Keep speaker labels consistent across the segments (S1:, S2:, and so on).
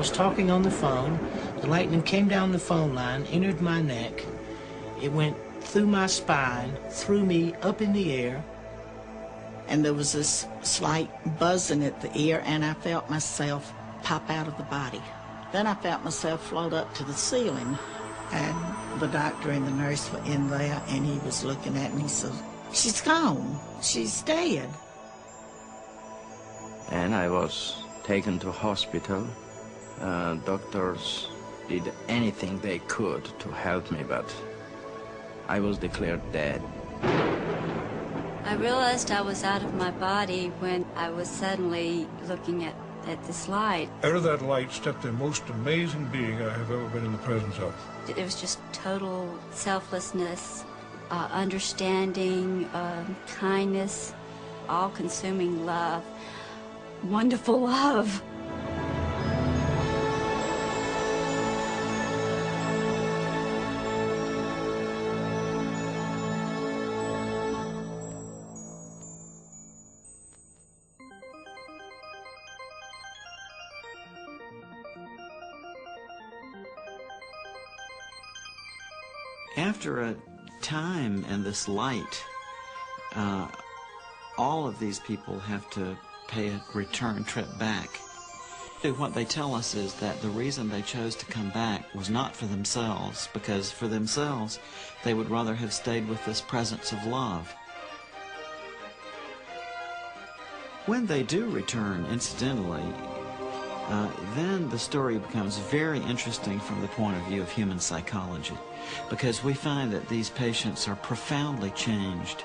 S1: was talking on the phone. The lightning came down the phone line, entered my neck. It went through my spine, threw me up in the air.
S2: And there was this slight buzzing at the ear, and I felt myself pop out of the body. Then I felt myself float up to the ceiling, and the doctor and the nurse were in there, and he was looking at me. He said, "She's gone. She's dead."
S3: And I was taken to hospital. Doctors did anything they could to help me, but I was declared dead.
S4: I realized I was out of my body when I was suddenly looking at this light.
S5: Out of that light stepped the most amazing being I have ever been in the presence of.
S4: It was just total selflessness, understanding, kindness, all-consuming love, wonderful love.
S6: After a time in this light, all of these people have to pay a return trip back. What they tell us is that the reason they chose to come back was not for themselves, because for themselves they would rather have stayed with this presence of love. When they do return, incidentally, then the story becomes very interesting from the point of view of human psychology, because we find that these patients are profoundly changed,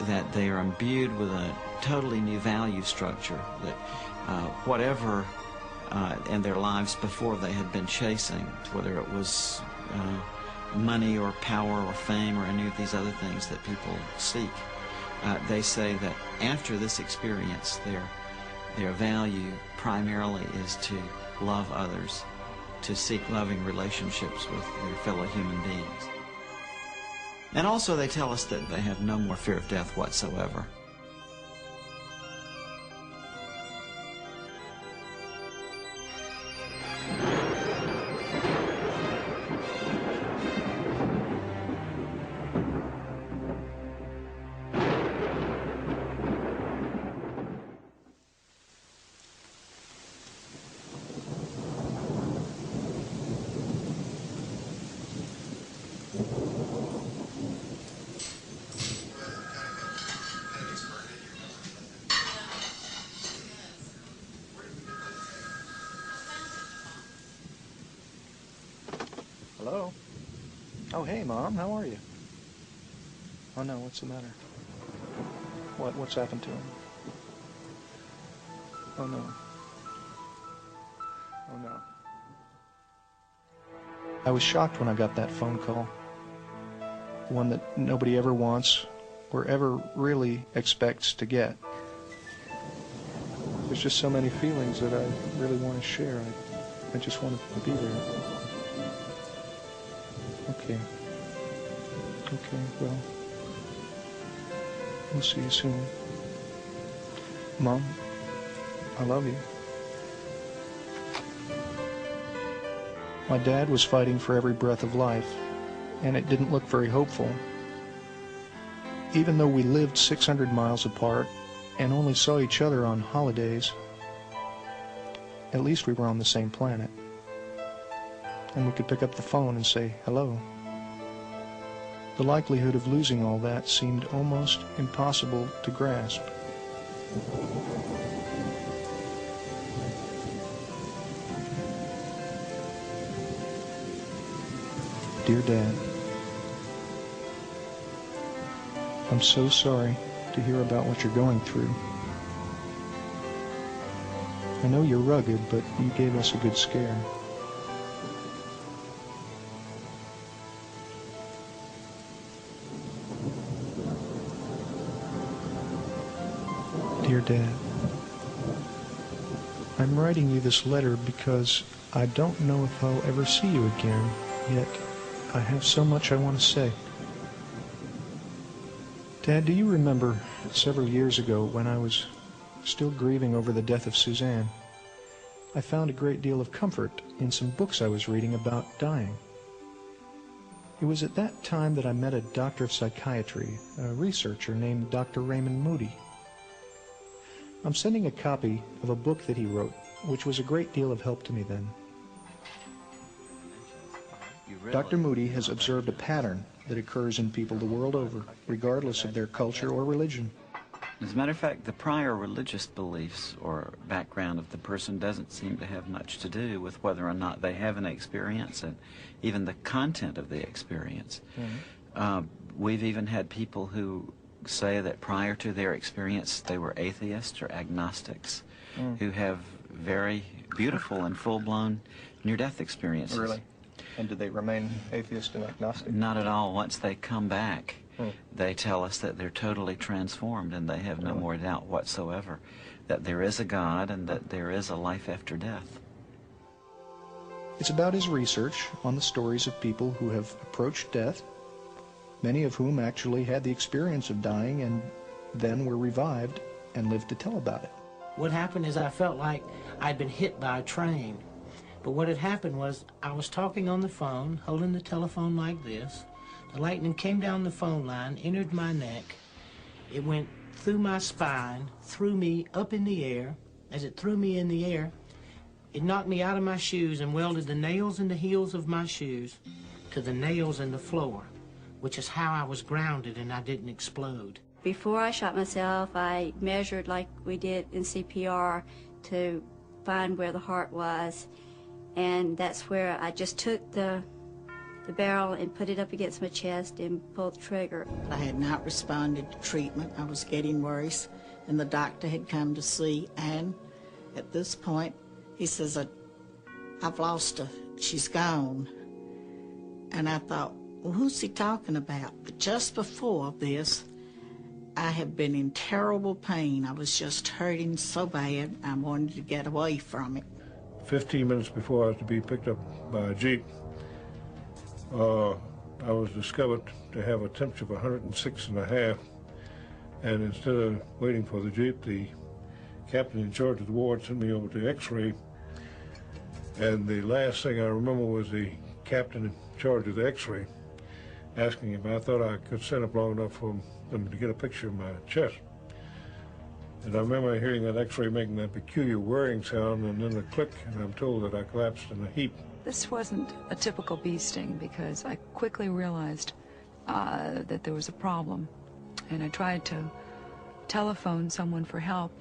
S6: that they are imbued with a totally new value structure, that whatever in their lives before they had been chasing, whether it was money or power or fame or any of these other things that people seek, they say that after this experience, their value primarily is to love others, to seek loving relationships with their fellow human beings. And also they tell us that they have no more fear of death whatsoever.
S7: Hello? Oh, hey, Mom. How are you? Oh, no. What's the matter? What's happened to him? Oh, no. Oh, no. I was shocked when I got that phone call. One that nobody ever wants or ever really expects to get. There's just so many feelings that I really want to share. I just want to be there. Okay, well, we'll see you soon. Mom, I love you. My dad was fighting for every breath of life, and it didn't look very hopeful. Even though we lived 600 miles apart and only saw each other on holidays, at least we were on the same planet. And we could pick up the phone and say hello. The likelihood of losing all that seemed almost impossible to grasp. Dear Dad, I'm so sorry to hear about what you're going through. I know you're rugged, but you gave us a good scare. Dear Dad, I'm writing you this letter because I don't know if I'll ever see you again, yet I have so much I want to say. Dad, do you remember several years ago when I was still grieving over the death of Suzanne? I found a great deal of comfort in some books I was reading about dying. It was at that time that I met a doctor of psychiatry, a researcher named Dr. Raymond Moody. I'm sending a copy of a book that he wrote, which was a great deal of help to me then. Dr. Moody has observed a pattern that occurs in people the world over, regardless of their culture or religion.
S6: As a matter of fact, the prior religious beliefs or background of the person doesn't seem to have much to do with whether or not they have an experience and even the content of the experience. Mm-hmm. We've even had people who say that prior to their experience they were atheists or agnostics, who have very beautiful and full-blown near-death experiences.
S7: Really? And do they remain atheist and agnostic?
S6: Not at all. Once they come back, they tell us that they're totally transformed and they have no more doubt whatsoever that there is a God and that there is a life after death.
S7: It's about his research on the stories of people who have approached death, many of whom actually had the experience of dying and then were revived and lived to tell about it.
S1: What happened is I felt like I'd been hit by a train. But what had happened was I was talking on the phone, holding the telephone like this. The lightning came down the phone line, entered my neck. It went through my spine, threw me up in the air. As it threw me in the air, it knocked me out of my shoes and welded the nails in the heels of my shoes to the nails in the floor, which is how I was grounded and I didn't explode.
S4: Before I shot myself, I measured like we did in CPR to find where the heart was. And that's where I just took the barrel and put it up against my chest and pulled the trigger.
S2: I had not responded to treatment. I was getting worse, and the doctor had come to see, and at this point, he says, I've lost her. She's gone. And I thought, well, who's he talking about? But just before this, I had been in terrible pain. I was just hurting so bad, I wanted to get away from it.
S5: 15 minutes before I was to be picked up by a Jeep, I was discovered to have a temperature of 106.5, and instead of waiting for the Jeep, the captain in charge of the ward sent me over to X-ray, and the last thing I remember was the captain in charge of the X-ray asking if I thought I could stand up long enough for them to get a picture of my chest. And I remember hearing that X-ray making that peculiar whirring sound and then a click, and I'm told that I collapsed in a heap.
S8: This wasn't a typical bee sting because I quickly realized that there was a problem, and I tried to telephone someone for help.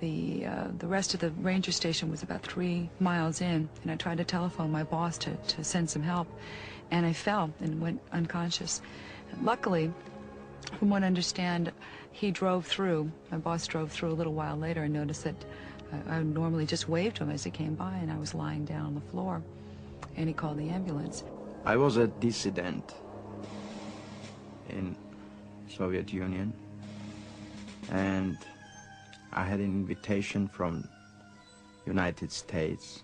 S8: The rest of the ranger station was about 3 miles in, and I tried to telephone my boss to send some help, and I fell and went unconscious. Luckily, from what I understand, he drove through. My boss drove through a little while later and noticed that I normally just waved to him as he came by, and I was lying down on the floor, and he called the ambulance.
S3: I was a dissident in Soviet Union, and I had an invitation from United States.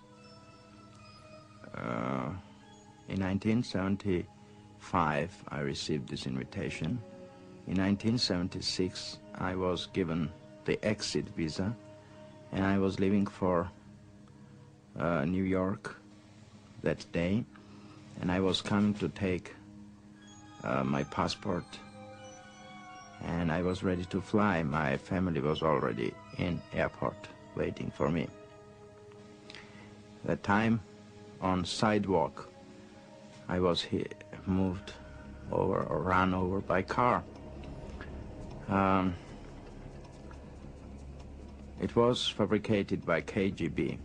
S3: In 1975, I received this invitation. In 1976, I was given the exit visa, and I was leaving for New York that day, and I was coming to take my passport, and I was ready to fly. My family was already in airport waiting for me. That time, on sidewalk, I was moved over or run over by car. It was fabricated by KGB.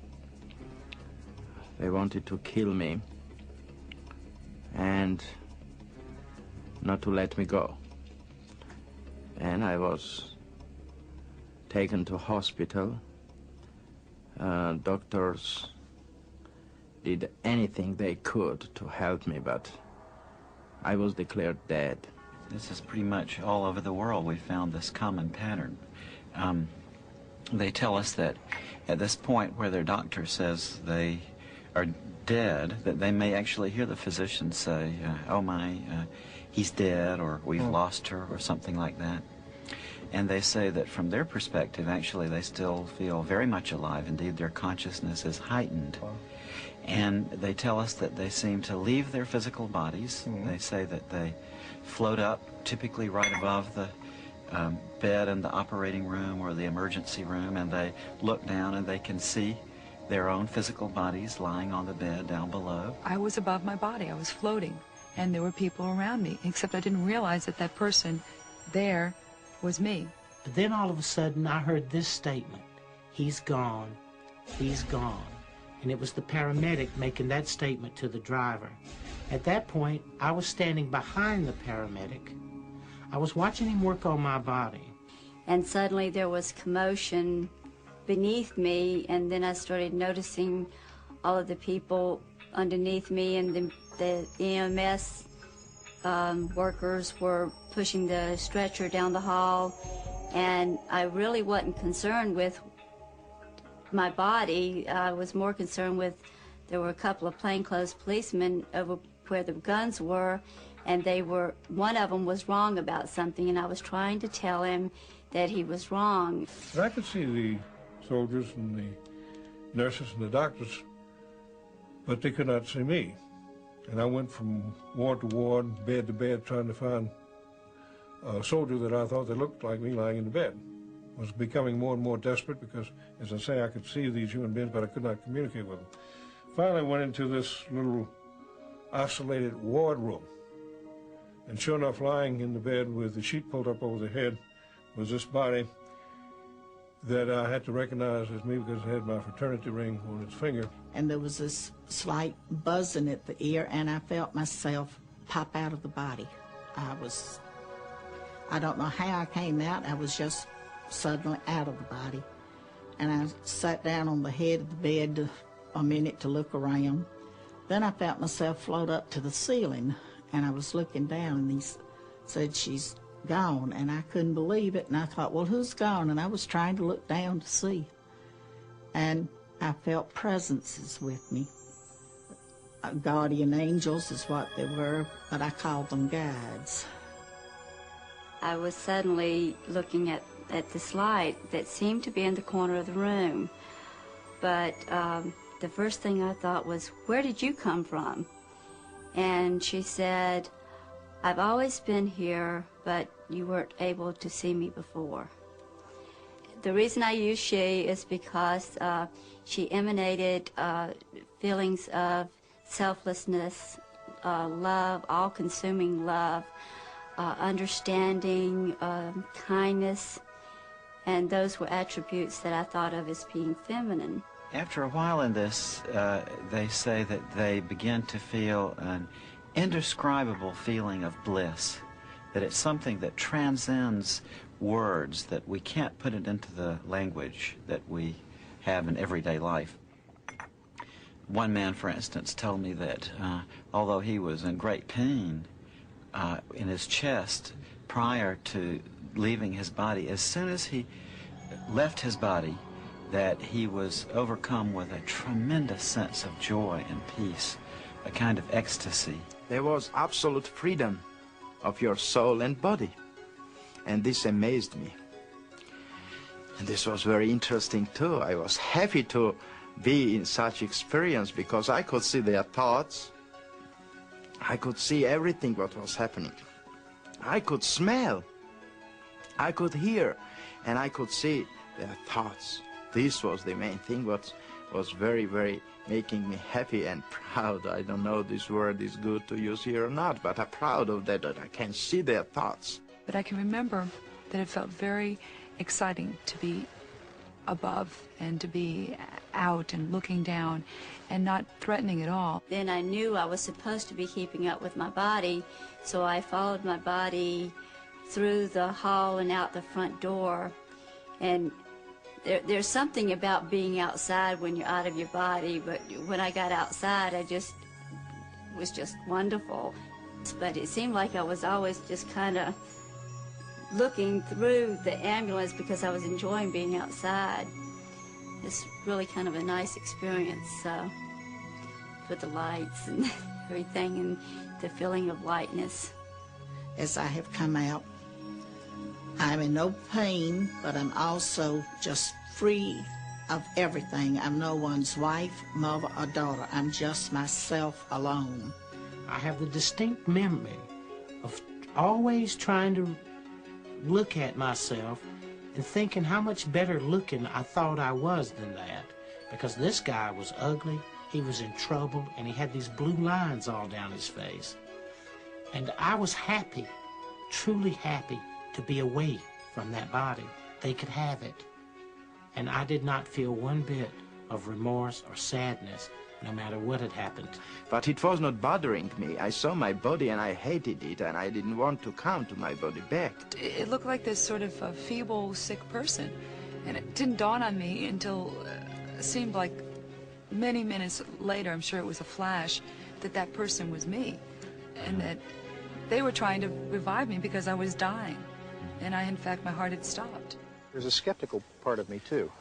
S3: They wanted to kill me and not to let me go. And I was taken to hospital. Doctors did anything they could to help me, but I was declared dead.
S6: This is pretty much all over the world. We found this common pattern. They tell us that at this point where their doctor says they are dead, that they may actually hear the physician say, oh my, he's dead, or we've lost her, or something like that. And they say that from their perspective, actually, they still feel very much alive. Indeed, their consciousness is heightened.
S5: Wow.
S6: And they tell us that they seem to leave their physical bodies. They say that they float up, typically right above the bed in the operating room or the emergency room, and they look down and they can see their own physical bodies lying on the bed down below.
S8: I was above my body. I was floating, and there were people around me, except I didn't realize that that person there was me.
S1: But then all of a sudden I heard this statement, "He's gone, he's gone." And it was the paramedic making that statement to the driver. At that point, I was standing behind the paramedic. I was watching him work on my body.
S4: And suddenly there was commotion beneath me, and then I started noticing all of the people underneath me, and the EMS workers were pushing the stretcher down the hall, and I really wasn't concerned with my body. I was more concerned with, there were a couple of plainclothes policemen over where the guns were, and one of them was wrong about something, and I was trying to tell him that he was wrong.
S5: And I could see the soldiers and the nurses and the doctors, but they could not see me. And I went from ward to ward, bed to bed, trying to find a soldier that I thought that looked like me lying in the bed. I was becoming more and more desperate because, as I say, I could see these human beings, but I could not communicate with them. Finally, I went into this little isolated ward room. And sure enough, lying in the bed with the sheet pulled up over the head was this body that I had to recognize as me because it had my fraternity ring on its finger.
S2: And there was this slight buzzing at the ear, and I felt myself pop out of the body. I don't know how I came out. I was just suddenly out of the body. And I sat down on the head of the bed a minute to look around. Then I felt myself float up to the ceiling, and I was looking down, and he said, "She's gone," and I couldn't believe it, and I thought, well, who's gone? And I was trying to look down to see, and I felt presences with me. Guardian angels is what they were, but I called them guides.
S4: I was suddenly looking at this light that seemed to be in the corner of the room, but the first thing I thought was, "Where did you come from?" And she said, "I've always been here, but you weren't able to see me before." The reason I use she is because she emanated feelings of selflessness, love, all-consuming love, understanding, kindness, and those were attributes that I thought of as being feminine.
S6: After a while in this, they say that they begin to feel an indescribable feeling of bliss, that it's something that transcends words, that we can't put it into the language that we have in everyday life. One man, for instance, told me that although he was in great pain in his chest prior to leaving his body, as soon as he left his body, that he was overcome with a tremendous sense of joy and peace, a kind of ecstasy.
S3: There was absolute freedom of your soul and body, and this amazed me. And this was very interesting too. I was happy to be in such experience because I could see their thoughts. I could see everything what was happening. I could smell, I could hear, and I could see their thoughts. This was the main thing what was very, very making me happy and proud. I don't know if this word is good to use here or not, but I'm proud of that I can see their thoughts.
S8: But I can remember that it felt very exciting to be above and to be out and looking down and not threatening at all.
S4: Then I knew I was supposed to be keeping up with my body, so I followed my body through the hall and out the front door. And there's something about being outside when you're out of your body, but when I got outside, it was just wonderful. But it seemed like I was always just kind of looking through the ambulance because I was enjoying being outside. It's really kind of a nice experience with the lights and everything and the feeling of lightness.
S2: As I have come out, I'm in no pain, but I'm also just free of everything. I'm no one's wife, mother, or daughter. I'm just myself alone.
S1: I have the distinct memory of always trying to look at myself and thinking how much better looking I thought I was than that. Because this guy was ugly, he was in trouble, and he had these blue lines all down his face. And I was happy, truly happy, to be away from that body. They could have it. And I did not feel one bit of remorse or sadness, no matter what had happened.
S3: But it was not bothering me. I saw my body and I hated it, and I didn't want to come to my body back.
S8: It looked like this sort of a feeble, sick person. And it didn't dawn on me until it seemed like many minutes later, I'm sure it was a flash, that that person was me. And that they were trying to revive me because I was dying. And in fact, my heart had stopped.
S7: There's a skeptical part of me, too.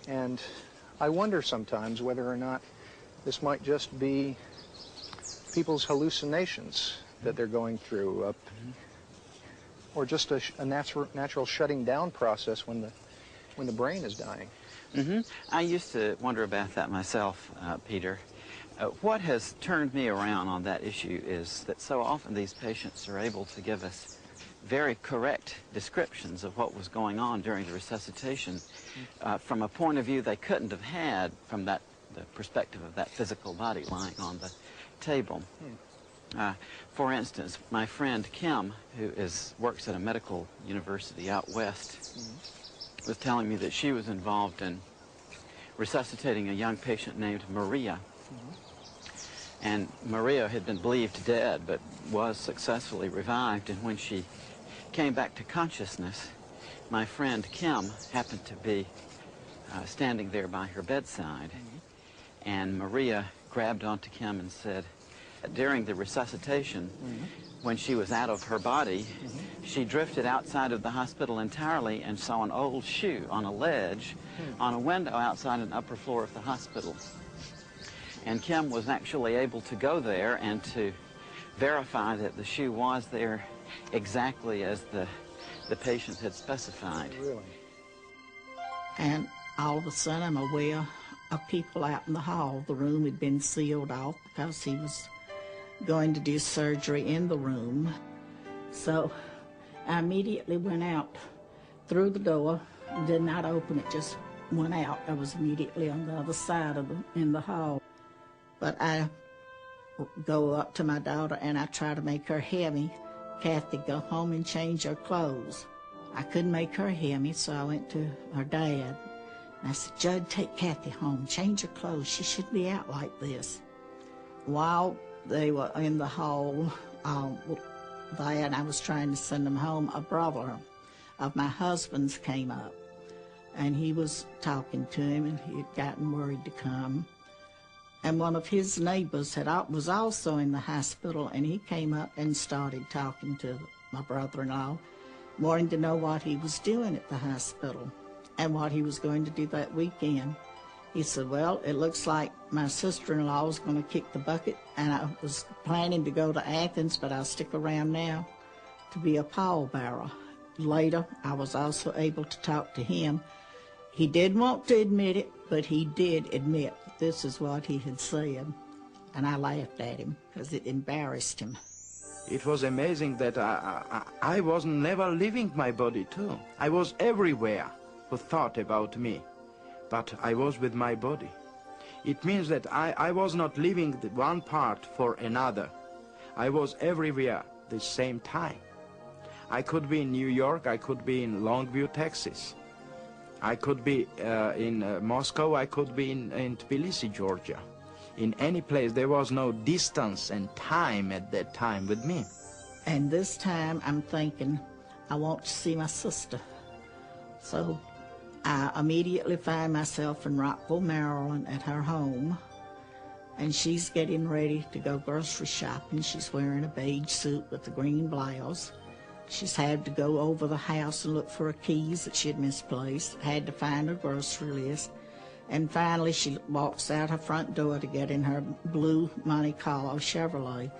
S7: And I wonder sometimes whether or not this might just be people's hallucinations that they're going through, or just a natural shutting down process when the brain is dying.
S9: I used to wonder about that myself, Peter. What has turned me around on that issue is that so often these patients are able to give us very correct descriptions of what was going on during the resuscitation from a point of view they couldn't have had from the perspective of that physical body lying on the table. For instance, my friend Kim, who works at a medical university out west, was telling me that she was involved in resuscitating a young patient named Maria. And Maria had been believed dead, but was successfully revived. And when she came back to consciousness, my friend Kim happened to be standing there by her bedside. And Maria grabbed onto Kim and said, during the resuscitation, when she was out of her body, she drifted outside of the hospital entirely and saw an old shoe on a ledge on a window outside an upper floor of the hospital. And Kim was actually able to go there and to verify that the shoe was there exactly as the patient had specified.
S7: Really?
S2: And all of a sudden I'm aware of people out in the hall. The room had been sealed off because he was going to do surgery in the room. So I immediately went out through the door, did not open it, just went out. I was immediately on the other side of in the hall. But I go up to my daughter and I try to make her hear me. Kathy, go home and change her clothes. I couldn't make her hear me, so I went to her dad. And I said, Judd, take Kathy home, change her clothes. She shouldn't be out like this. While they were in the hall, and I was trying to send them home, a brother of my husband's came up. And he was talking to him, and he had gotten worried to come. And one of his neighbors was also in the hospital, and he came up and started talking to my brother-in-law, wanting to know what he was doing at the hospital and what he was going to do that weekend. He said, well, it looks like my sister-in-law is going to kick the bucket, and I was planning to go to Athens, but I'll stick around now to be a pallbearer. Later, I was also able to talk to him. He didn't want to admit it, but he did admit this is what he had said, and I laughed at him because it embarrassed him.
S3: It was amazing that I was never leaving my body too. I was everywhere who thought about me, but I was with my body. It means that I was not leaving the one part for another. I was everywhere at the same time. I could be in New York, I could be in Longview, Texas. I could be in Moscow, I could be in Tbilisi, Georgia. In any place, there was no distance and time at that time with me.
S2: And this time, I'm thinking, I want to see my sister. So I immediately find myself in Rockville, Maryland, at her home. And she's getting ready to go grocery shopping. She's wearing a beige suit with a green blouse. She's had to go over the house and look for her keys that she had misplaced, had to find her grocery list. And finally, she walks out her front door to get in her blue Monte Carlo Chevrolet.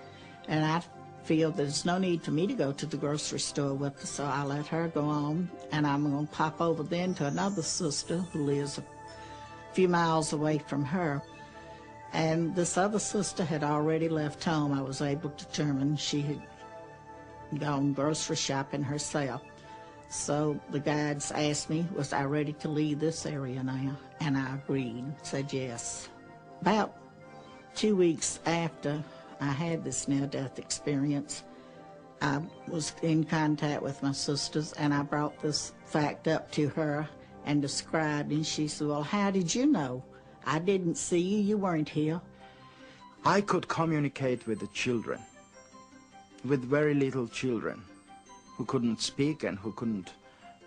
S2: And I feel there's no need for me to go to the grocery store with her, so I let her go on, and I'm going to pop over then to another sister who lives a few miles away from her. And this other sister had already left home. I was able to determine she had gone grocery shopping herself. So the guides asked me, was I ready to leave this area now? And I agreed, said yes. About 2 weeks after I had this near-death experience, I was in contact with my sisters, and I brought this fact up to her and described, and she said, well, how did you know? I didn't see you, you weren't here.
S3: I could communicate with the children, with very little children, who couldn't speak and who couldn't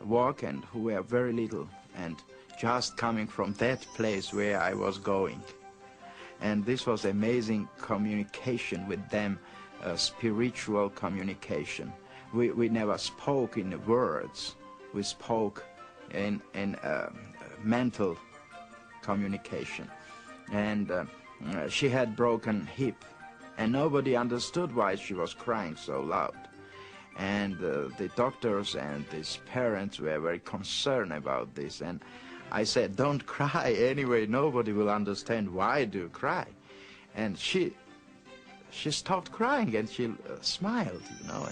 S3: walk and who were very little, and just coming from that place where I was going. And this was amazing communication with them, spiritual communication. We never spoke in words. We spoke in mental communication. And she had broken hip, and nobody understood why she was crying so loud. And the doctors and his parents were very concerned about this. And I said, don't cry anyway, nobody will understand why do you cry. And she stopped crying, and she smiled, you know,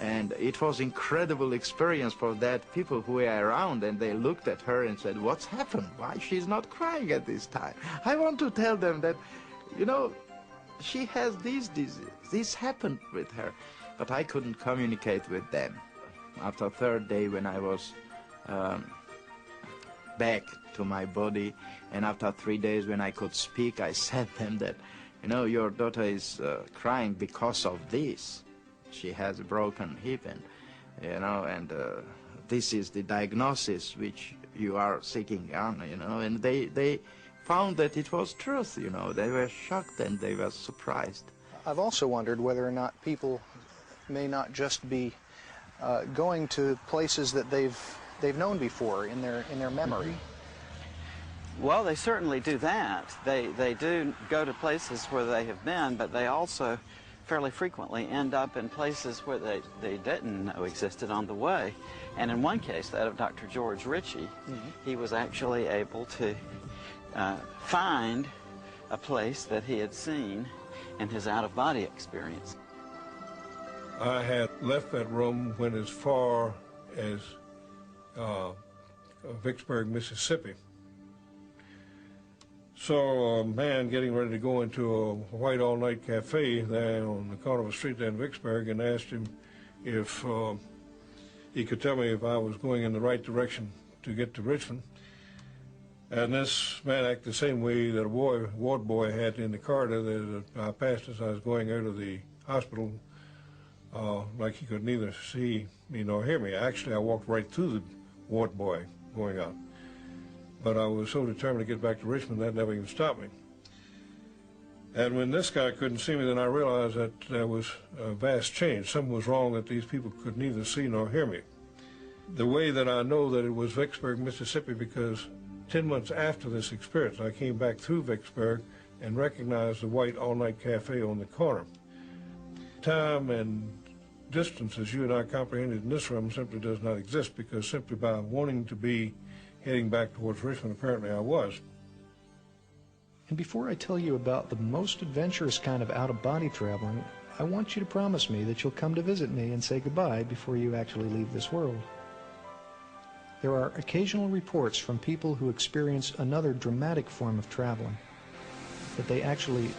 S3: and it was incredible experience for that people who were around, and they looked at her and said, what's happened? Why she's not crying at this time? I want to tell them that, you know, she has these diseases. This happened with her, but I couldn't communicate with them. After the third day, when I was back to my body, and after 3 days when I could speak, I said to them that, you know, your daughter is crying because of this. She has a broken hip, and, you know, and this is the diagnosis which you are seeking on, you know, and they found that it was truth, you know. They were shocked and they were surprised.
S7: I've also wondered whether or not people may not just be going to places that they've known before in their memory.
S9: Well, they certainly do that. They do go to places where they have been, but they also fairly frequently end up in places where they didn't know existed on the way. And in one case, that of Dr. George Ritchie, he was actually able to find a place that he had seen in his out-of-body experience.
S5: I had left that room, went as far as Vicksburg, Mississippi. Saw a man getting ready to go into a white all-night cafe there on the corner of a street there in Vicksburg, and asked him if he could tell me if I was going in the right direction to get to Richmond. And this man acted the same way that a ward boy had in the corridor that I passed as I was going out of the hospital, like he could neither see me nor hear me. Actually, I walked right through the ward boy going out. But I was so determined to get back to Richmond that never even stopped me. And when this guy couldn't see me, then I realized that there was a vast change. Something was wrong, that these people could neither see nor hear me. The way that I know that it was Vicksburg, Mississippi, because 10 months after this experience, I came back through Vicksburg and recognized the white all-night cafe on the corner. Time and distance, as you and I comprehended in this room, simply does not exist, because simply by wanting to be heading back towards Richmond, apparently I was.
S7: And before I tell you about the most adventurous kind of out-of-body traveling, I want you to promise me that you'll come to visit me and say goodbye before you actually leave this world. There are occasional reports from people who experience another dramatic form of traveling, that they actually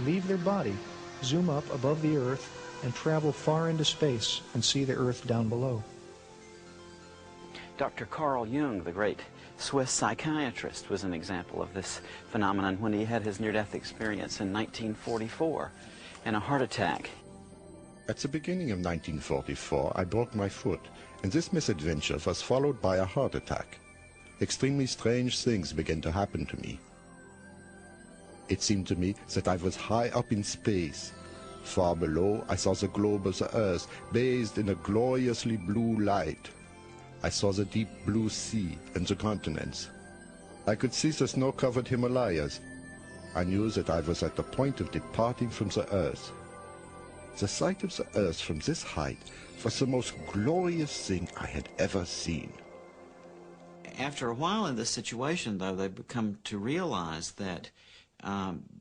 S7: leave their body, zoom up above the Earth, and travel far into space and see the Earth down below.
S9: Dr. Carl Jung, the great Swiss psychiatrist, was an example of this phenomenon when he had his near-death experience in 1944 in a heart attack.
S10: At the beginning of 1944, I broke my foot, and this misadventure was followed by a heart attack. Extremely strange things began to happen to me. It seemed to me that I was high up in space. Far below, I saw the globe of the Earth, bathed in a gloriously blue light. I saw the deep blue sea and the continents. I could see the snow-covered Himalayas. I knew that I was at the point of departing from the Earth. The sight of the earth from this height was the most glorious thing I had ever seen.
S6: After a while in this situation, though, they become to realize that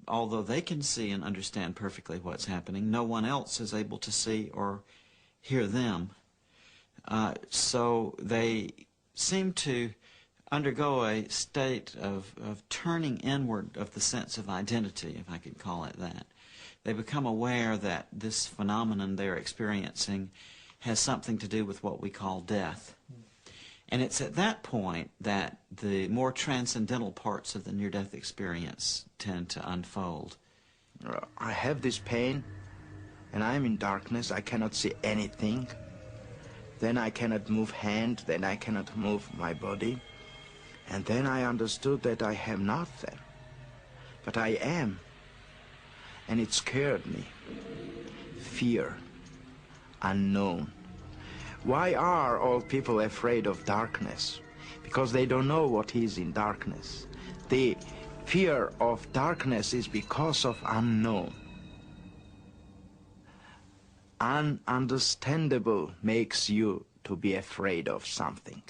S6: although they can see and understand perfectly what's happening, no one else is able to see or hear them. So they seem to undergo a state of turning inward of the sense of identity, if I could call it that. They become aware that this phenomenon they're experiencing has something to do with what we call death. And it's at that point that the more transcendental parts of the near-death experience tend to unfold.
S3: I have this pain, and I'm in darkness. I cannot see anything. Then I cannot move hand, then I cannot move my body. And then I understood that I have nothing, but I am. And it scared me. Fear, unknown. Why are all people afraid of darkness? Because they don't know what is in darkness. The fear of darkness is because of unknown. Ununderstandable makes you to be afraid of something.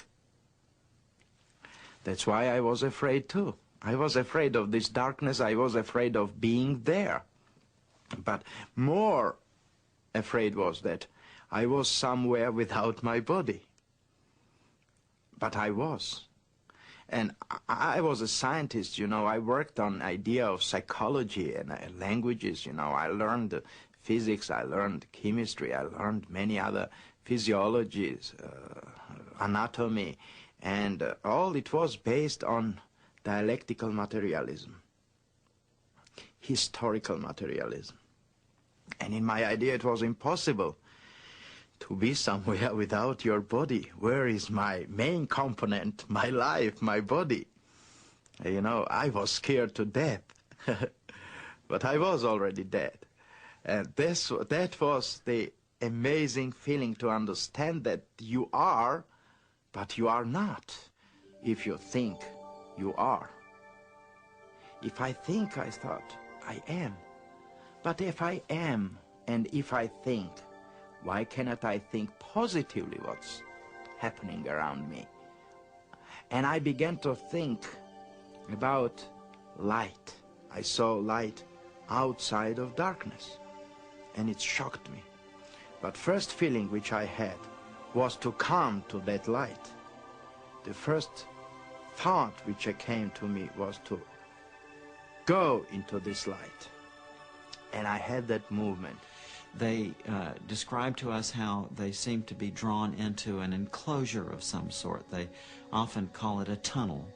S3: That's why I was afraid too. I was afraid of this darkness. I was afraid of being there. But more afraid was that I was somewhere without my body. But I was. And I was a scientist, you know. I worked on idea of psychology and languages, you know. I learned physics, I learned chemistry, I learned many other physiologies, anatomy, and all it was based on dialectical materialism, historical materialism. And in my idea it was impossible to be somewhere without your body. Where is my main component, my life, my body? You know, I was scared to death, but I was already dead. And that was the amazing feeling, to understand that you are, but you are not, if you think you are. If I think, I thought, I am. But if I am, and if I think, why cannot I think positively what's happening around me? And I began to think about light. I saw light outside of darkness, and it shocked me. But first feeling which I had was to come to that light. The first thought which came to me was to go into this light. And I had that movement.
S6: They describe to us how they seem to be drawn into an enclosure of some sort. They often call it a tunnel.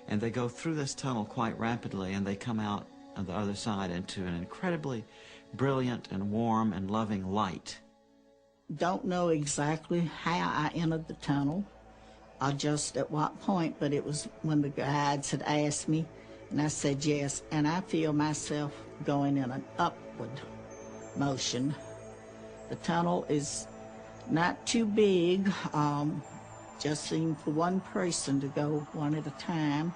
S6: And they go through this tunnel quite rapidly, and they come out on the other side into an incredibly brilliant and warm and loving light.
S2: Don't know exactly how I entered the tunnel, or just at what point, but it was when the guides had asked me, and I said yes, and I feel myself going in an upward motion. The tunnel is not too big, just seemed for one person to go one at a time.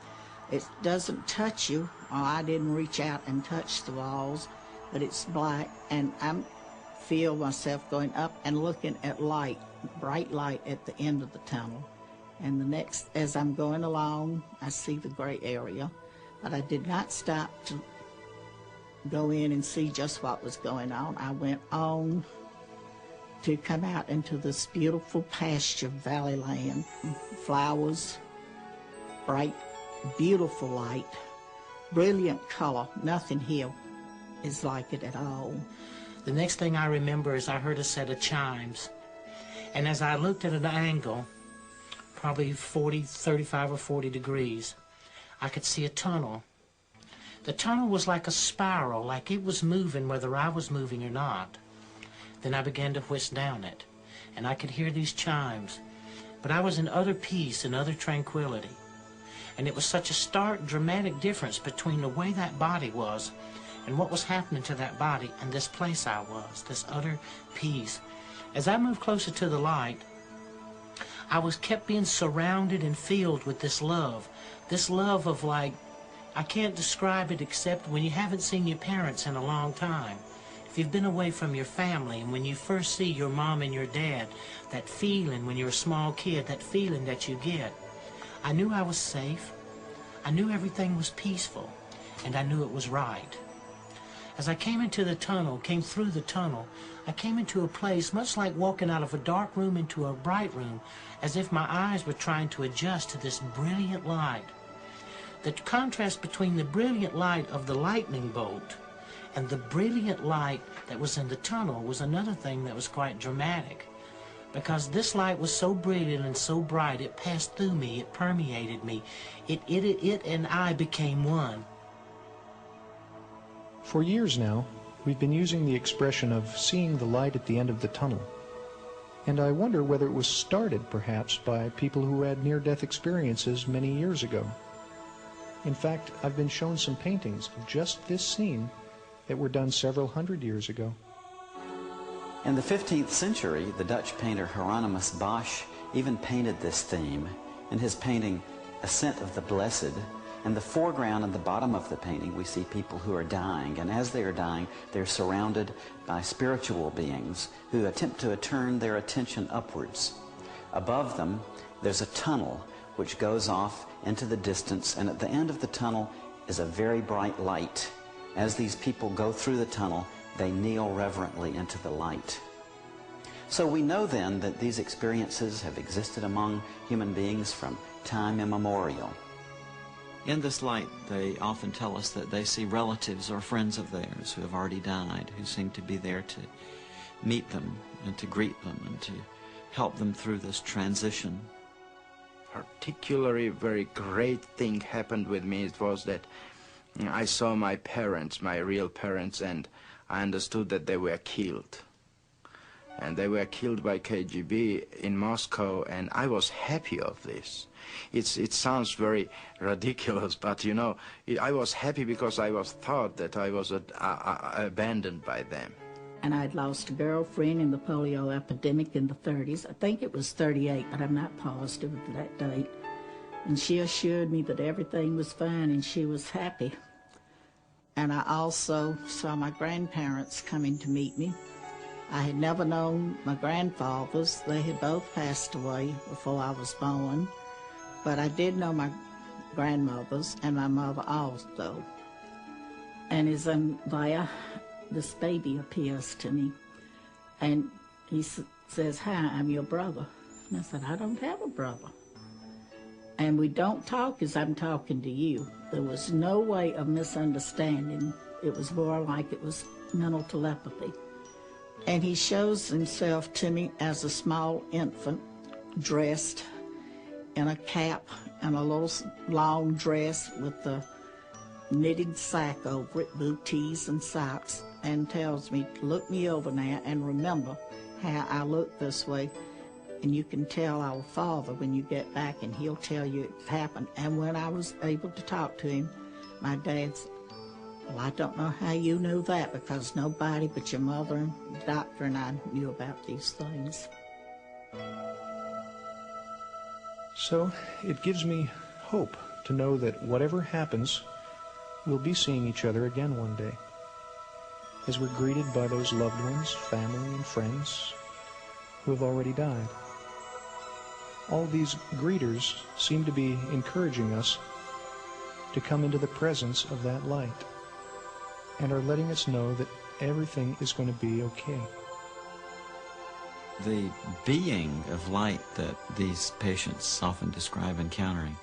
S2: It doesn't touch you. I didn't reach out and touch the walls, but it's black, and I feel myself going up and looking at light, bright light at the end of the tunnel. And the next, as I'm going along, I see the gray area, but I did not stop to go in and see just what was going on. I went on to come out into this beautiful pasture valley land, flowers, bright, beautiful light, brilliant color. Nothing here is like it at all.
S1: The next thing I remember is I heard a set of chimes. And as I looked at an angle, probably 35 or 40 degrees, I could see a tunnel. The tunnel was like a spiral, like it was moving whether I was moving or not. Then I began to whisk down it, and I could hear these chimes. But I was in utter peace and utter tranquility. And it was such a stark, dramatic difference between the way that body was and what was happening to that body and this place I was, this utter peace. As I moved closer to the light, I was kept being surrounded and filled with this love of like, I can't describe it except when you haven't seen your parents in a long time, If you've been away from your family, and when you first see your mom and your dad, that feeling when you're a small kid, that feeling that you get. I knew I was safe, I knew everything was peaceful, and I knew it was right. As I came into the tunnel, came through the tunnel, I came into a place much like walking out of a dark room into a bright room, as if my eyes were trying to adjust to this brilliant light. The contrast between the brilliant light of the lightning bolt and the brilliant light that was in the tunnel was another thing that was quite dramatic. Because this light was so brilliant and so bright, it passed through me, it permeated me. It and I became one.
S7: For years now, we've been using the expression of seeing the light at the end of the tunnel. And I wonder whether it was started, perhaps, by people who had near-death experiences many years ago. In fact, I've been shown some paintings of just this scene that were done several hundred years ago.
S9: In the 15th century, the Dutch painter Hieronymus Bosch even painted this theme in his painting Ascent of the Blessed. In the foreground and the bottom of the painting, we see people who are dying, and as they are dying, they're surrounded by spiritual beings who attempt to turn their attention upwards. Above them, there's a tunnel which goes off into the distance, and at the end of the tunnel is a very bright light. As these people go through the tunnel, they kneel reverently into the light. So we know then that these experiences have existed among human beings from time immemorial.
S6: In this light, they often tell us that they see relatives or friends of theirs who have already died, who seem to be there to meet them and to greet them and to help them through this transition.
S3: Particularly very great thing happened with me. It was that I saw my parents, my real parents, and I understood that they were killed. And they were killed by KGB in Moscow, and I was happy of this. It sounds very ridiculous, but you know, I was happy because I was thought that I was abandoned by them.
S2: And I'd lost a girlfriend in the polio epidemic in the 30s. I think it was 38, but I'm not positive of that date. And she assured me that everything was fine and she was happy. And I also saw my grandparents coming to meet me. I had never known my grandfathers. They had both passed away before I was born. But I did know my grandmothers and my mother also. And as I'm there, this baby appears to me. And he says, "Hi, I'm your brother." And I said, "I don't have a brother." And we don't talk as I'm talking to you. There was no way of misunderstanding. It was more like it was mental telepathy. And he shows himself to me as a small infant, dressed in a cap and a little long dress with a knitted sack over it, booties and socks, and tells me, "Look me over now and remember how I look this way. And you can tell our father when you get back, and he'll tell you it happened." And when I was able to talk to him, my dad said, "Well, I don't know how you knew that, because nobody but your mother and the doctor and I knew about these things."
S7: So it gives me hope to know that whatever happens, we'll be seeing each other again one day, as we're greeted by those loved ones, family and friends who have already died. All these greeters seem to be encouraging us to come into the presence of that light, and are letting us know that everything is going to be okay.
S6: The being of light that these patients often describe encountering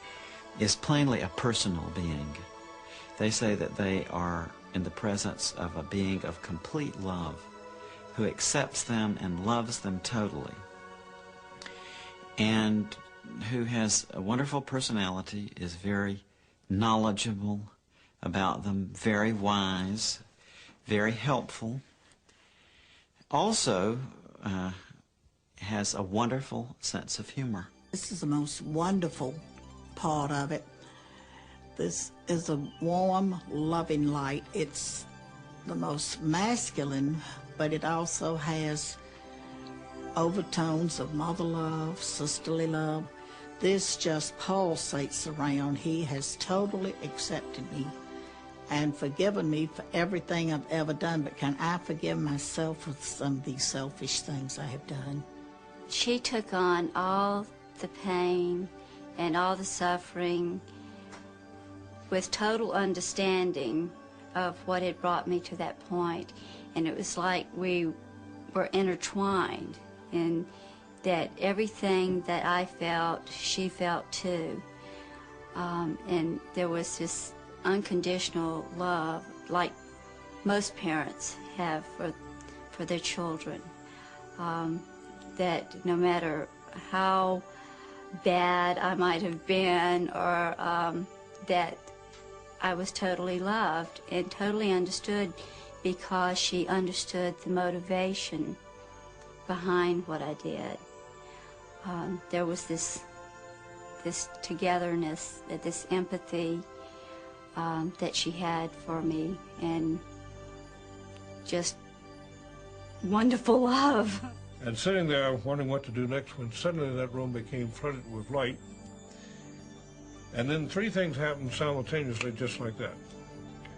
S6: is plainly a personal being. They say that they are in the presence of a being of complete love, who accepts them and loves them totally, and who has a wonderful personality, is very knowledgeable about them, very wise, very helpful, also has a wonderful sense of humor.
S2: This is the most wonderful part of it. This is a warm, loving light. It's the most masculine, but it also has overtones of mother love, sisterly love. This just pulsates around. He has totally accepted me and forgiven me for everything I've ever done, but can I forgive myself for some of these selfish things I have done?
S4: She took on all the pain and all the suffering with total understanding of what had brought me to that point. And it was like we were intertwined in that everything that I felt, she felt too. And there was this unconditional love like most parents have for their children, that no matter how bad I might have been, or that I was totally loved and totally understood, because she understood the motivation behind what I did. There was this togetherness, this empathy that she had for me, and just wonderful love.
S5: And sitting there wondering what to do next, when suddenly that room became flooded with light. And then three things happened simultaneously, just like that.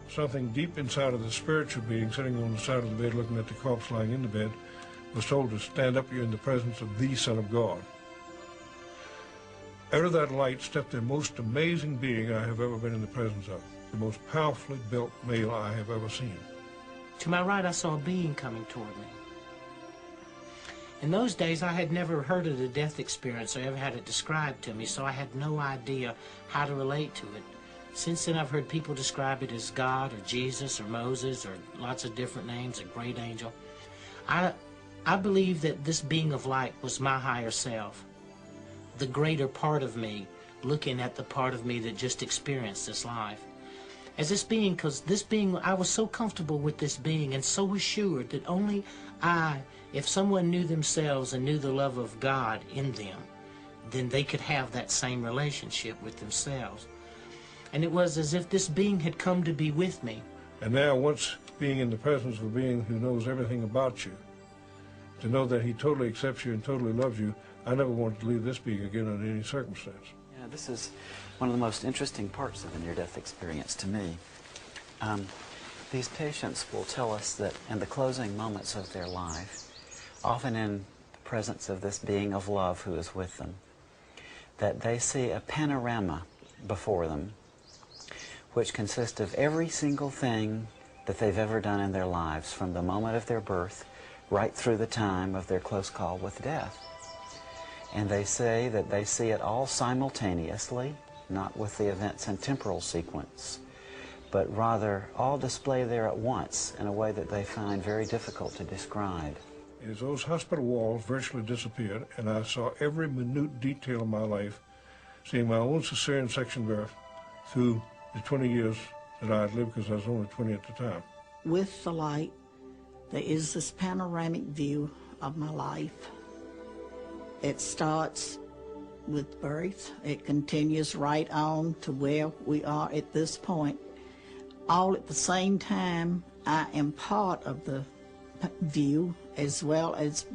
S5: Something deep inside of the spiritual being sitting on the side of the bed looking at the corpse lying in the bed was told to stand up. You're in the presence of the Son of God. Out of that light stepped the most amazing being I have ever been in the presence of, the most powerfully built male I have ever seen.
S1: To my right, I saw a being coming toward me. In those days, I had never heard of the death experience or ever had it described to me, so I had no idea how to relate to it. Since then, I've heard people describe it as God or Jesus or Moses or lots of different names, a great angel. I believe that this being of light was my higher self, the greater part of me, looking at the part of me that just experienced this life. As this being, because this being, I was so comfortable with this being and so assured that only if someone knew themselves and knew the love of God in them, then they could have that same relationship with themselves. And it was as if this being had come to be with me.
S5: And now, once being in the presence of a being who knows everything about you, to know that he totally accepts you and totally loves you, I never wanted to leave this being again under any circumstance.
S9: Yeah, this is one of the most interesting parts of the near-death experience to me. These patients will tell us that in the closing moments of their life, often in the presence of this being of love who is with them, that they see a panorama before them which consists of every single thing that they've ever done in their lives, from the moment of their birth right through the time of their close call with death. And they say that they see it all simultaneously, not with the events in temporal sequence, but rather all displayed there at once in a way that they find very difficult to describe.
S5: As those hospital walls virtually disappeared, and I saw every minute detail of my life, seeing my own cesarean section birth through the 20 years that I had lived, because I was only 20 at the time.
S2: With the light, there is this panoramic view of my life. It starts with birth. It continues right on to where we are at this point. All at the same time, I am part of the view, as well as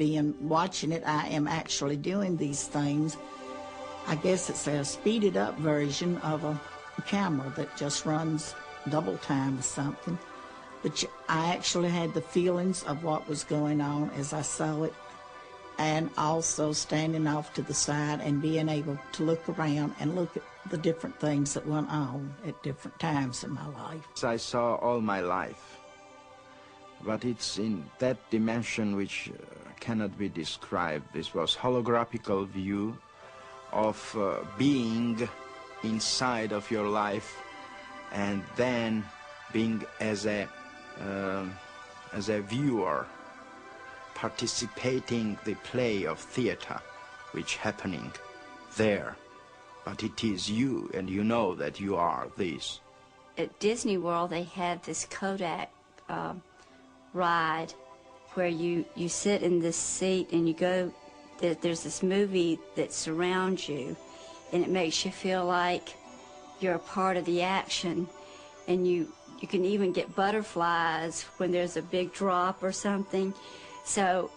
S2: watching it. I am actually doing these things. I guess it's a speeded up version of a camera that just runs double time or something. But I actually had the feelings of what was going on as I saw it, and also standing off to the side and being able to look around and look at the different things that went on at different times in my life.
S3: I saw all my life, but it's in that dimension which cannot be described. This was holographical view of being inside of your life, and then being as a viewer, participating the play of theater which happening there. But it is you, and you know that you are this.
S4: At Disney World, they had this Kodak ride where you sit in this seat and you go, there's this movie that surrounds you, and it makes you feel like you're a part of the action, and you can even get butterflies when there's a big drop or something. So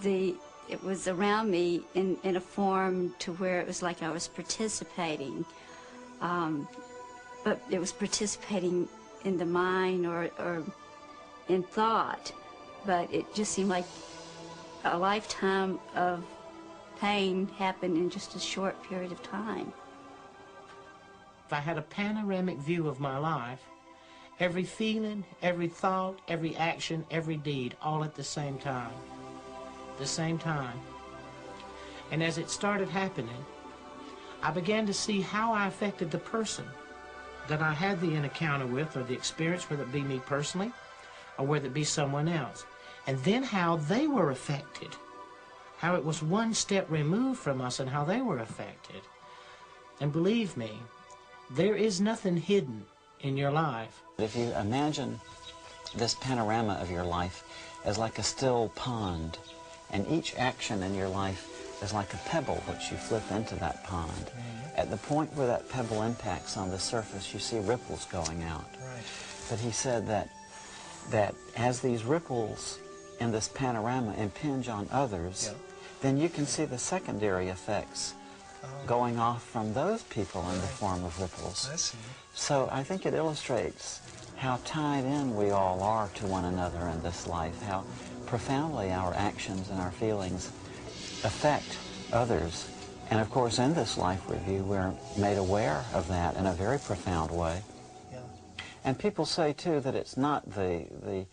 S4: it was around me in a form to where it was like I was participating, but it was participating in the mind or in thought, but it just seemed like a lifetime of pain happened in just a short period of time.
S1: If I had a panoramic view of my life, every feeling, every thought, every action, every deed, all at the same time. The same time. And as it started happening, I began to see how I affected the person that I had the encounter with, or the experience, whether it be me personally or whether it be someone else. And then how they were affected. How it was one step removed from us and how they were affected. And believe me, there is nothing hidden in your life.
S9: If you imagine this panorama of your life as like a still pond, and each action in your life is like a pebble which you flip into that pond. Mm-hmm. At the point where that pebble impacts on the surface, you see ripples going out. Right. But he said that as these ripples in this panorama impinge on others, yep, then you can see the secondary effects going off from those people in the form of ripples. I see. So I think it illustrates how tied in we all are to one another in this life, how profoundly our actions and our feelings affect others. And of course, in this life review, we're made aware of that in a very profound way. Yeah. And people say, too, that it's not the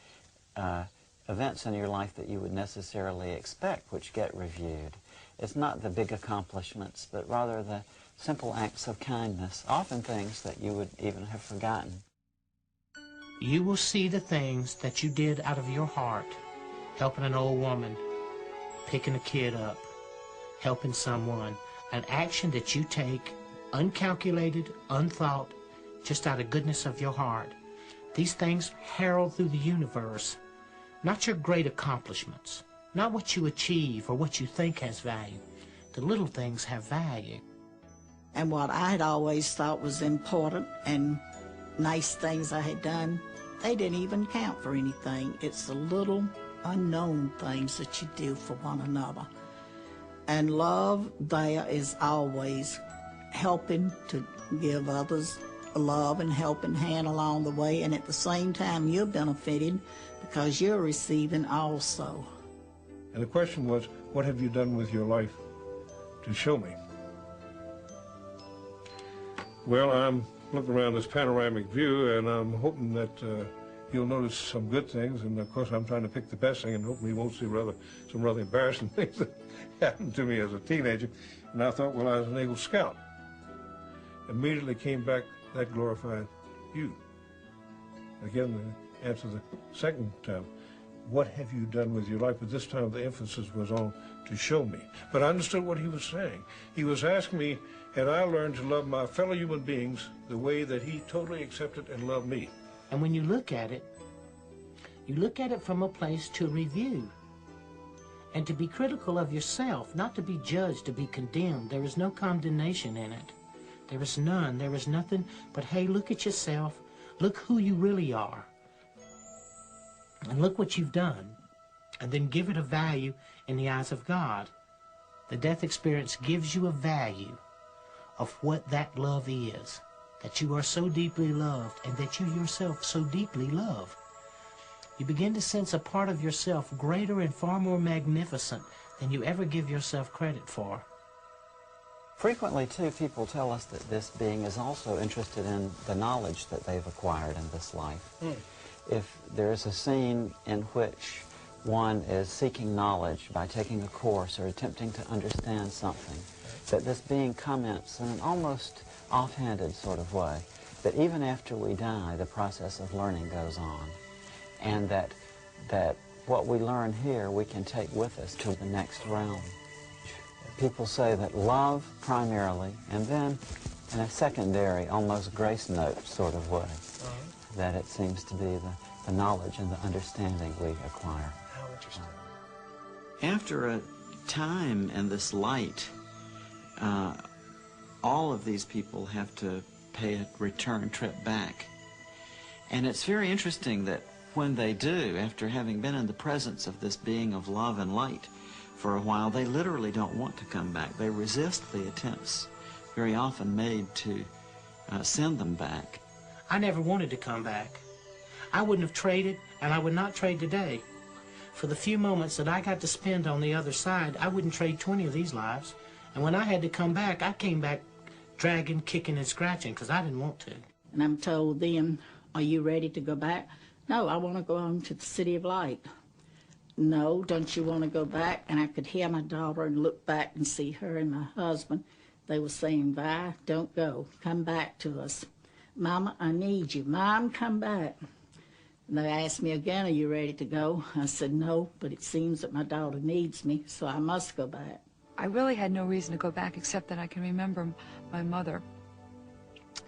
S9: events in your life that you would necessarily expect which get reviewed. It's not the big accomplishments, but rather the simple acts of kindness, often things that you would even have forgotten.
S1: You will see the things that you did out of your heart, helping an old woman, picking a kid up, helping someone, an action that you take, uncalculated, unthought, just out of goodness of your heart. These things herald through the universe, not your great accomplishments, not what you achieve or what you think has value. The little things have value.
S2: And what I had always thought was important and nice things I had done, they didn't even count for anything. It's the little unknown things that you do for one another. And love there is always helping to give others a love and helping hand along the way, and at the same time you're benefiting because you're receiving also.
S5: And the question was, what have you done with your life to show me? Well, I'm looking around this panoramic view, and I'm hoping that you'll notice some good things, and of course I'm trying to pick the best thing and hoping you won't see some rather embarrassing things that happened to me as a teenager. And I thought, well, I was an Eagle Scout. Immediately came back, that glorified you. Again, the answer the second time, what have you done with your life? But this time the emphasis was on to show me. But I understood what he was saying. He was asking me, had I learned to love my fellow human beings the way that he totally accepted and loved me?
S1: And when you look at it from a place to review and to be critical of yourself, not to be judged, to be condemned. There is no condemnation in it. There is none. There is nothing but, hey, look at yourself. Look who you really are. And look what you've done. And then give it a value in the eyes of God. The death experience gives you a value of what that love is. That you are so deeply loved and that you yourself so deeply love. You begin to sense a part of yourself greater and far more magnificent than you ever give yourself credit for.
S9: Frequently, too, people tell us that this being is also interested in the knowledge that they've acquired in this life. If there is a scene in which one is seeking knowledge by taking a course or attempting to understand something, that this being comments in an almost offhanded sort of way, that even after we die, the process of learning goes on, and that what we learn here we can take with us to the next realm. People say that love primarily, and then in a secondary, almost grace note sort of way, that it seems to be the knowledge and the understanding we acquire.
S1: How interesting.
S6: After a time in this light, all of these people have to pay a return trip back. And it's very interesting that when they do, after having been in the presence of this being of love and light for a while, they literally don't want to come back. They resist the attempts very often made to send them back.
S1: I never wanted to come back. I wouldn't have traded, and I would not trade today. For the few moments that I got to spend on the other side, I wouldn't trade 20 of these lives. And when I had to come back, I came back dragging, kicking, and scratching, because I didn't want to.
S2: And I'm told then, are you ready to go back? No, I want to go on to the City of Light. No, don't you want to go back? And I could hear my daughter and look back and see her and my husband. They were saying, Vi, don't go. Come back to us. Mama, I need you. Mom, come back. And they asked me again, are you ready to go? I said, no, but it seems that my daughter needs me, so I must go back.
S8: I really had no reason to go back except that I can remember my mother.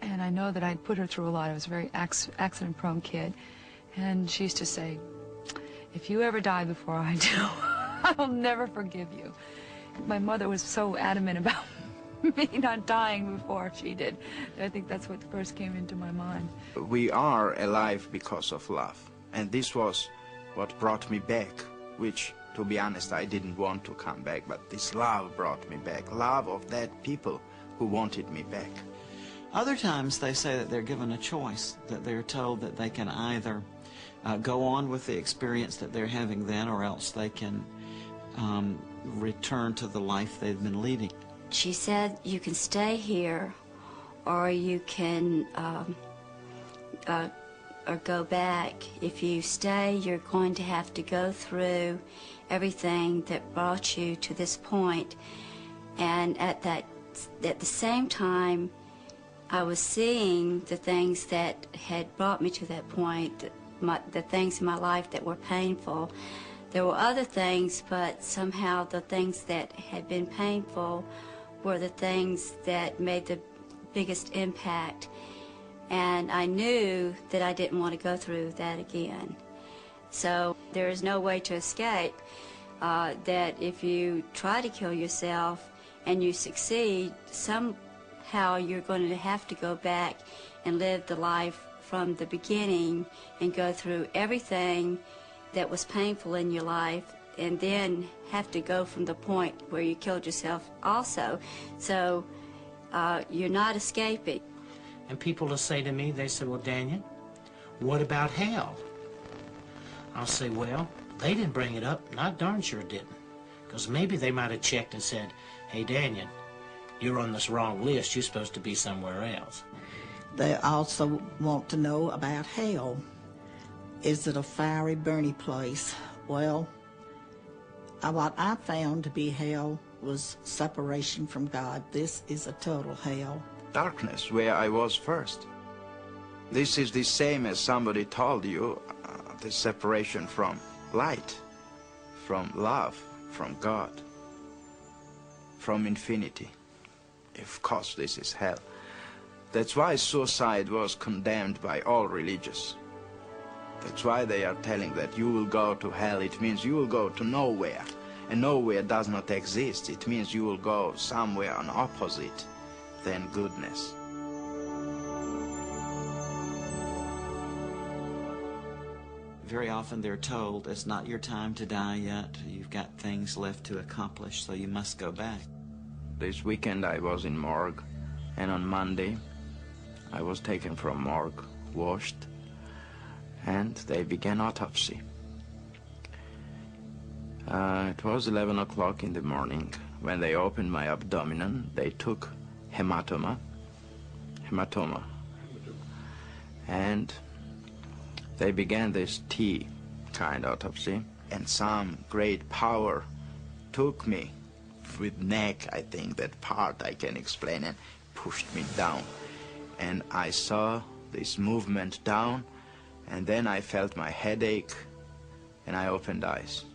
S8: And I know that I'd put her through a lot. I was a very accident-prone kid. And she used to say, if you ever die before I do, I'll never forgive you. My mother was so adamant about me not dying before she did. I think that's what first came into my mind.
S3: We are alive because of love. And this was what brought me back, which, to be honest, I didn't want to come back, but this love brought me back. Love of that people who wanted me back.
S6: Other times they say that they're given a choice, that they're told that they can either go on with the experience that they're having then, or else they can return to the life they've been leading.
S4: She said, you can stay here, or you can or go back. If you stay, you're going to have to go through everything that brought you to this point. And at the same time, I was seeing the things that had brought me to that point, the things in my life that were painful. There were other things, but somehow the things that had been painful were the things that made the biggest impact. And I knew that I didn't want to go through that again. So there is no way to escape that if you try to kill yourself and you succeed, somehow you're going to have to go back and live the life from the beginning and go through everything that was painful in your life, and then have to go from the point where you killed yourself also. So you're not escaping.
S1: And people will say to me, they say, well, Dannion, what about hell? I'll say, well, they didn't bring it up, and I darn sure didn't. Because maybe they might have checked and said, hey, Dannion, you're on this wrong list, you're supposed to be somewhere else.
S2: They also want to know about hell. Is it a fiery, burning place? Well, what I found to be hell was separation from God. This is a total hell.
S3: Darkness, where I was first. This is the same as somebody told you, the separation from light, from love, from God, from infinity. Of course, this is hell. That's why suicide was condemned by all religions. That's why they are telling that you will go to hell. It means you will go to nowhere. And nowhere does not exist. It means you will go somewhere on opposite than goodness.
S6: Very often they're told, it's not your time to die yet. You've got things left to accomplish, so you must go back.
S3: This weekend I was in morgue, and on Monday I was taken from morgue, washed, and they began autopsy. It was 11 o'clock in the morning. When they opened my abdomen, they took hematoma, and they began this T kind autopsy, and some great power took me with neck, I think that part I can explain, and pushed me down. And I saw this movement down, and then I felt my headache, and I opened eyes.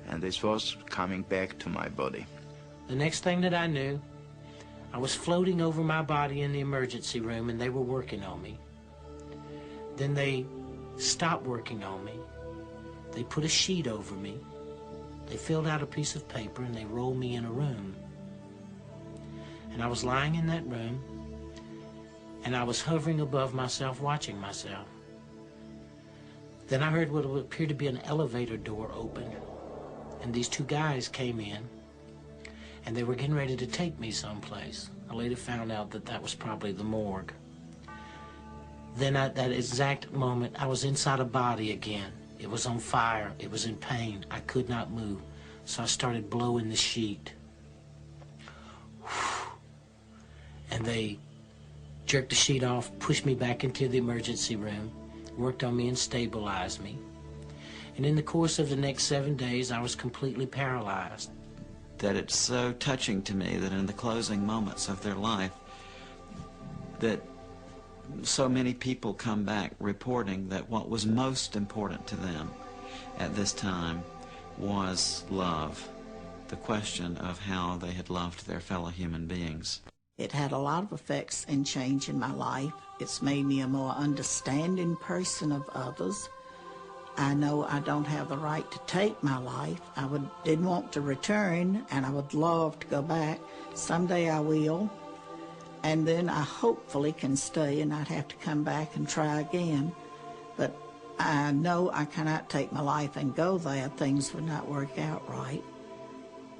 S3: And this was coming back to my body.
S1: The next thing that I knew, I was floating over my body in the emergency room, and they were working on me. Then they stopped working on me. They put a sheet over me. They filled out a piece of paper, and they rolled me in a room. And I was lying in that room, and I was hovering above myself, watching myself. Then I heard what would appear to be an elevator door open, and these two guys came in, and they were getting ready to take me someplace. I later found out that that was probably the morgue. Then at that exact moment, I was inside a body again. It was on fire. It was in pain. I could not move. So I started blowing the sheet. And they jerked the sheet off, pushed me back into the emergency room, worked on me and stabilized me. And in the course of the next 7 days, I was completely paralyzed.
S6: That it's so touching to me that in the closing moments of their life, that so many people come back reporting that what was most important to them at this time was love, the question of how they had loved their fellow human beings.
S2: It had a lot of effects and change in my life. It's made me a more understanding person of others. I know I don't have the right to take my life. didn't want to return, and I would love to go back. Someday I will, and then I hopefully can stay and not have to come back and try again. But I know I cannot take my life and go there. Things would not work out right.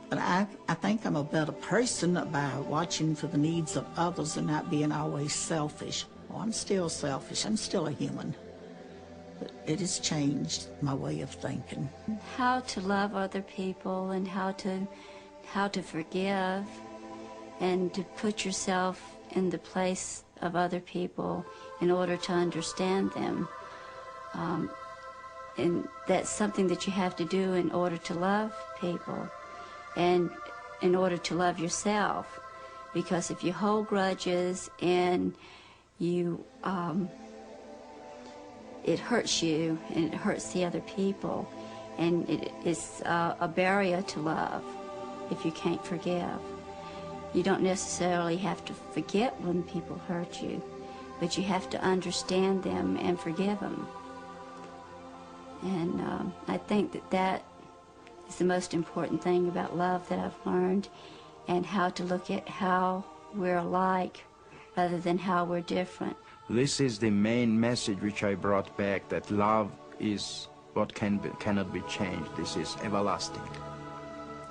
S2: But I think I'm a better person by watching for the needs of others and not being always selfish. Oh, I'm still selfish. I'm still a human. But it has changed my way of thinking.
S4: How to love other people and how to forgive and to put yourself in the place of other people in order to understand them. And that's something that you have to do in order to love people and in order to love yourself. Because if you hold grudges and you, it hurts you and it hurts the other people, and it's a barrier to love if you can't forgive. You don't necessarily have to forget when people hurt you, but you have to understand them and forgive them. And I think that is the most important thing about love that I've learned, and how to look at how we're alike rather than how we're different.
S3: This is the main message which I brought back, that love is what cannot be changed. This is everlasting.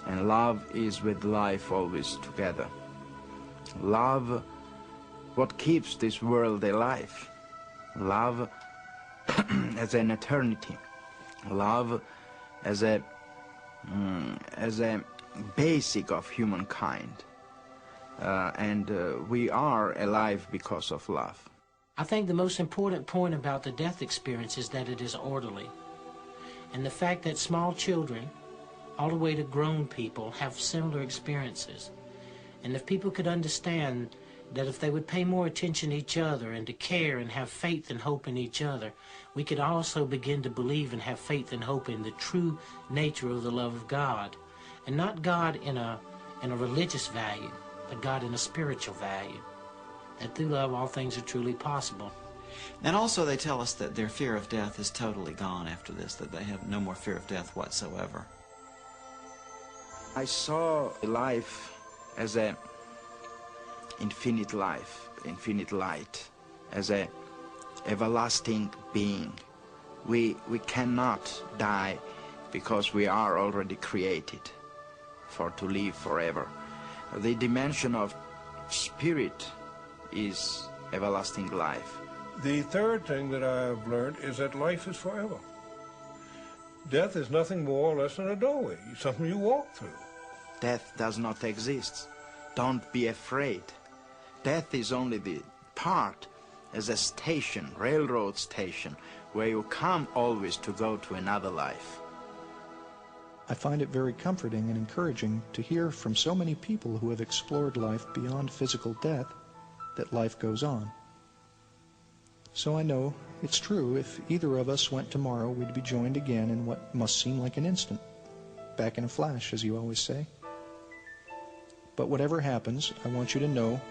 S3: And love is with life always together. Love, what keeps this world alive. Love as an eternity. Love as a basic of humankind. And we are alive because of love.
S1: I think the most important point about the death experience is that it is orderly. And the fact that small children, all the way to grown people, have similar experiences. And if people could understand that if they would pay more attention to each other and to care and have faith and hope in each other, we could also begin to believe and have faith and hope in the true nature of the love of God. And not God in a religious value, but God in a spiritual value. That through love all things are truly possible.
S6: And also they tell us that their fear of death is totally gone after this, that they have no more fear of death whatsoever.
S3: I saw life as a infinite life, infinite light, as a everlasting being. We cannot die because we are already created to live forever. The dimension of spirit is everlasting life.
S5: The third thing that I've learned is that life is forever. Death is nothing more or less than a doorway, something you walk through.
S3: Death does not exist. Don't be afraid. Death is only the part as a station, railroad station, where you come always to go to another life.
S7: I find it very comforting and encouraging to hear from so many people who have explored life beyond physical death that life goes on. So I know it's true, if either of us went tomorrow, we'd be joined again in what must seem like an instant. Back in a flash, as you always say. But whatever happens, I want you to know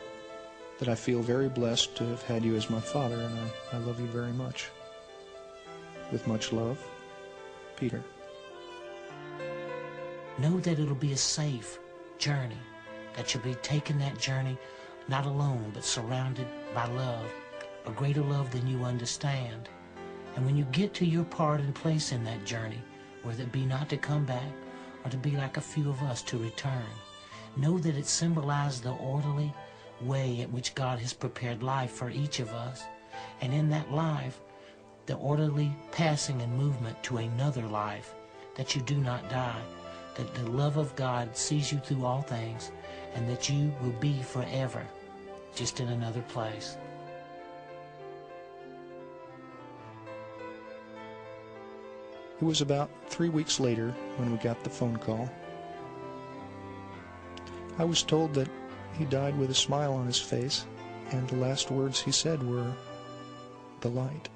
S7: that I feel very blessed to have had you as my father, and I love you very much. With much love, Peter.
S1: Know that it'll be a safe journey, that you'll be taking that journey not alone, but surrounded by love, a greater love than you understand. And when you get to your part and place in that journey, whether it be not to come back or to be like a few of us to return, know that it symbolizes the orderly way in which God has prepared life for each of us, And in that life, the orderly passing and movement to another life, that you do not die, that the love of God sees you through all things, and that you will be forever, just in another place.
S7: It was about 3 weeks later when we got the phone call. I was told that he died with a smile on his face, and the last words he said were, "The light."